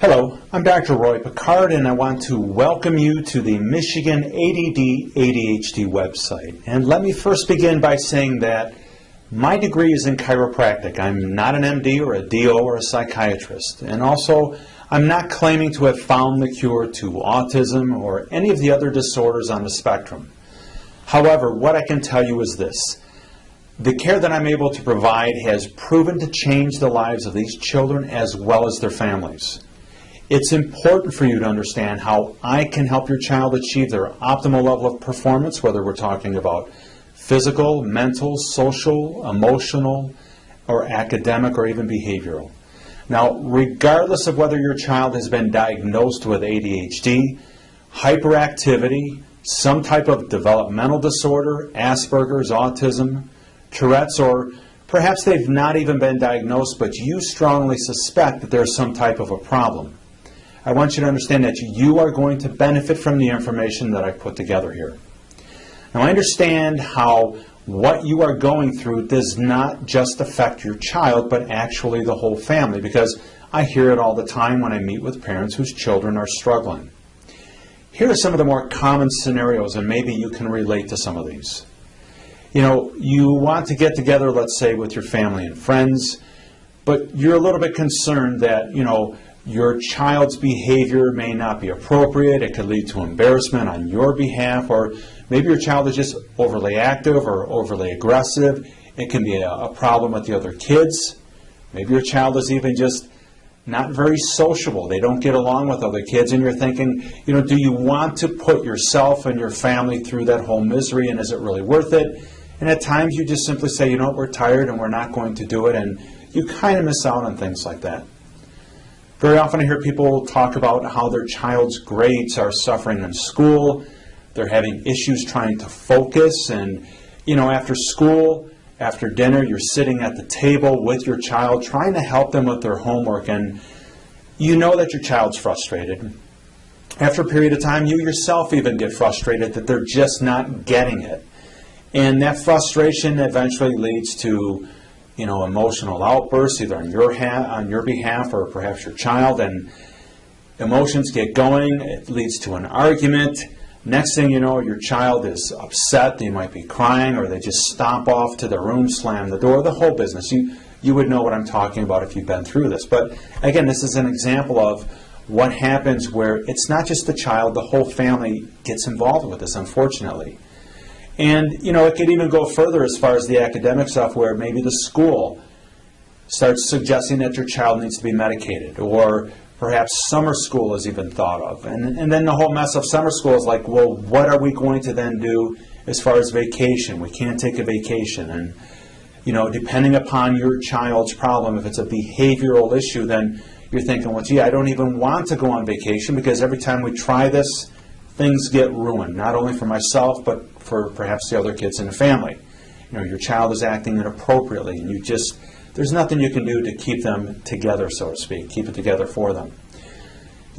Hello, I'm Dr. Roy Picard, and I want to welcome you to the Michigan ADD ADHD website. And let me first begin by saying that my degree is in chiropractic. I'm not an MD or a DO or a psychiatrist. And also, I'm not claiming to have found the cure to autism or any of the other disorders on the spectrum. However, what I can tell you is this. The care that I'm able to provide has proven to change the lives of these children as well as their families. It's important for you to understand how I can help your child achieve their optimal level of performance, whether we're talking about physical, mental, social, emotional, or academic, or even behavioral. Now, regardless of whether your child has been diagnosed with ADHD, hyperactivity, some type of developmental disorder, Asperger's, autism, Tourette's, or perhaps they've not even been diagnosed, but you strongly suspect that there's some type of a problem. I want you to understand that you are going to benefit from the information that I put together here. Now, I understand how what you are going through does not just affect your child, but actually the whole family, because I hear it all the time when I meet with parents whose children are struggling. Here are some of the more common scenarios, and maybe you can relate to some of these. You know, you want to get together, let's say, with your family and friends, but you're a little bit concerned that, your child's behavior may not be appropriate. It could lead to embarrassment on your behalf, or maybe your child is just overly active or overly aggressive. It can be a problem with the other kids. Maybe your child is even just not very sociable. They don't get along with other kids, and you're thinking, do you want to put yourself and your family through that whole misery, and is it really worth it? And at times you just simply say, we're tired and we're not going to do it, and you kind of miss out on things like that. Very often I hear people talk about how their child's grades are suffering in school. They're having issues trying to focus, and after school, after dinner, you're sitting at the table with your child trying to help them with their homework, and you know that your child's frustrated. After a period of time, you yourself even get frustrated that they're just not getting it. And that frustration eventually leads to emotional outbursts, either on your behalf or perhaps your child, and emotions get going. It leads to an argument. Next thing you know, your child is upset. They might be crying, or they just stomp off to their room, slam the door, the whole business. You would know what I'm talking about if you've been through this. But again, this is an example of what happens where it's not just the child, the whole family gets involved with this, unfortunately. And, it could even go further as far as the academic stuff, where maybe the school starts suggesting that your child needs to be medicated, or perhaps summer school is even thought of. And then the whole mess of summer school is like, well, what are we going to then do as far as vacation? We can't take a vacation. And, depending upon your child's problem, if it's a behavioral issue, then you're thinking, well, gee, I don't even want to go on vacation, because every time we try this, things get ruined, not only for myself, but for perhaps the other kids in the family. Your child is acting inappropriately, and there's nothing you can do to keep them together, so to speak, keep it together for them.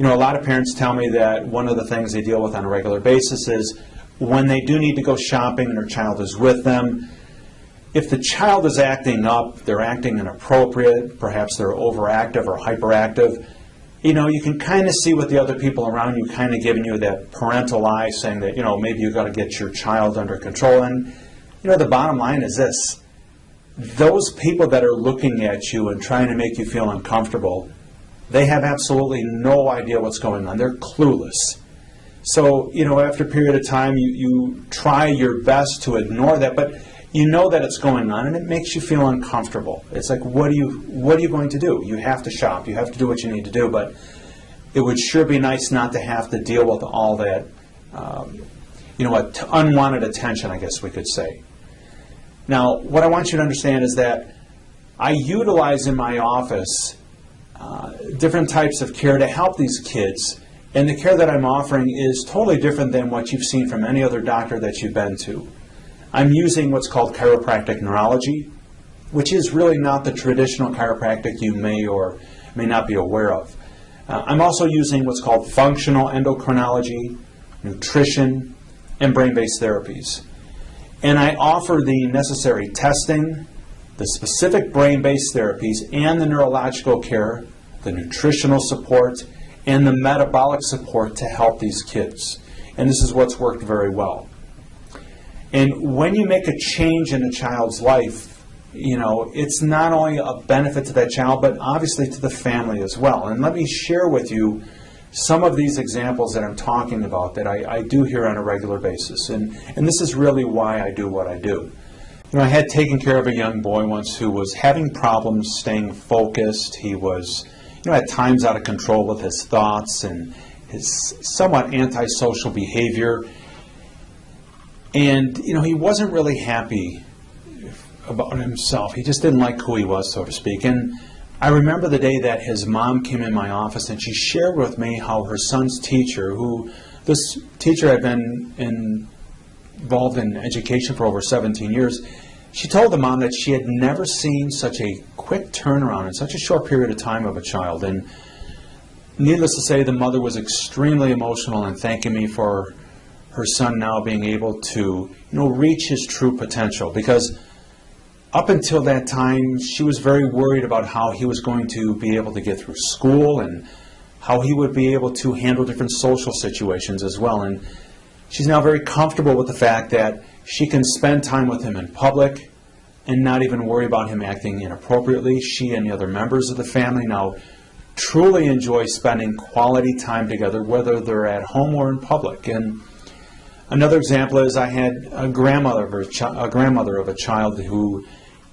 A lot of parents tell me that one of the things they deal with on a regular basis is when they do need to go shopping and their child is with them, if the child is acting up, they're acting inappropriate, perhaps they're overactive or hyperactive, you can kind of see with the other people around you kind of giving you that parental eye, saying that, maybe you've got to get your child under control. And, the bottom line is this. Those people that are looking at you and trying to make you feel uncomfortable, they have absolutely no idea what's going on. They're clueless. So, after a period of time, you try your best to ignore that, but you know that it's going on, and it makes you feel uncomfortable. It's like, what are you going to do? You have to shop. You have to do what you need to do, but it would sure be nice not to have to deal with all that, unwanted attention, I guess we could say. Now, what I want you to understand is that I utilize in my office different types of care to help these kids, and the care that I'm offering is totally different than what you've seen from any other doctor that you've been to. I'm using what's called chiropractic neurology, which is really not the traditional chiropractic you may or may not be aware of. I'm also using what's called functional endocrinology, nutrition, and brain-based therapies. And I offer the necessary testing, the specific brain-based therapies, and the neurological care the nutritional support, and the metabolic support to help these kids. And this is what's worked very well. And when you make a change in a child's life, it's not only a benefit to that child, but obviously to the family as well. And let me share with you some of these examples that I'm talking about that I do here on a regular basis. And this is really why I do what I do. I had taken care of a young boy once who was having problems staying focused. He was, at times out of control with his thoughts and his somewhat antisocial behavior. And, he wasn't really happy about himself. He just didn't like who he was, so to speak. And I remember the day that his mom came in my office and she shared with me how her son's teacher, this teacher had been involved in education for over 17 years, she told the mom that she had never seen such a quick turnaround in such a short period of time of a child. And needless to say, the mother was extremely emotional and thanking me for her son now being able to, reach his true potential. Because up until that time, she was very worried about how he was going to be able to get through school and how he would be able to handle different social situations as well. And she's now very comfortable with the fact that she can spend time with him in public and not even worry about him acting inappropriately. She and the other members of the family now truly enjoy spending quality time together, whether they're at home or in public. And another example is I had a grandmother of a child who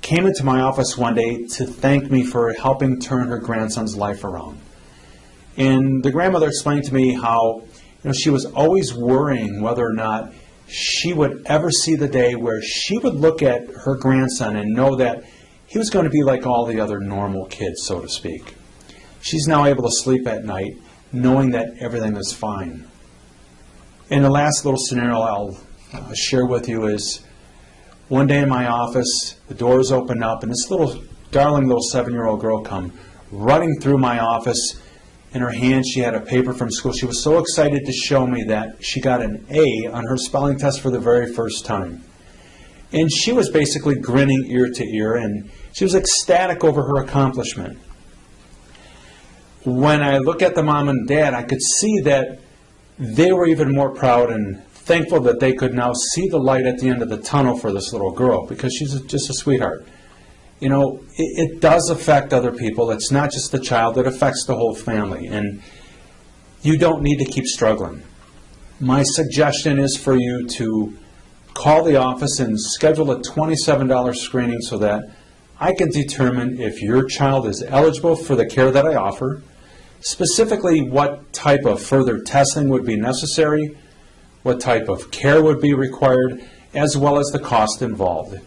came into my office one day to thank me for helping turn her grandson's life around. And the grandmother explained to me how she was always worrying whether or not she would ever see the day where she would look at her grandson and know that he was going to be like all the other normal kids, so to speak. She's now able to sleep at night knowing that everything is fine. And the last little scenario I'll share with you is one day in my office, the doors open up and this darling little 7-year-old girl come running through my office. In her hand, she had a paper from school. She was so excited to show me that she got an A on her spelling test for the very first time. And she was basically grinning ear to ear, and she was ecstatic over her accomplishment. When I look at the mom and dad, I could see that they were even more proud and thankful that they could now see the light at the end of the tunnel for this little girl, because she's just a sweetheart. It does affect other people. It's not just the child, it affects the whole family. And you don't need to keep struggling. My suggestion is for you to call the office and schedule a $27 screening so that I can determine if your child is eligible for the care that I offer, specifically what type of further testing would be necessary, what type of care would be required, as well as the cost involved.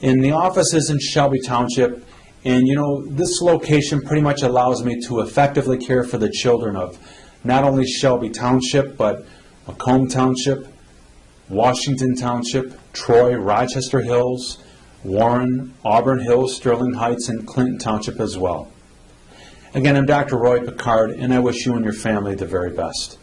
And the office is in Shelby Township, and this location pretty much allows me to effectively care for the children of not only Shelby Township, but Macomb Township, Washington Township, Troy, Rochester Hills, Warren, Auburn Hills, Sterling Heights, and Clinton Township as well. Again, I'm Dr. Roy Picard, and I wish you and your family the very best.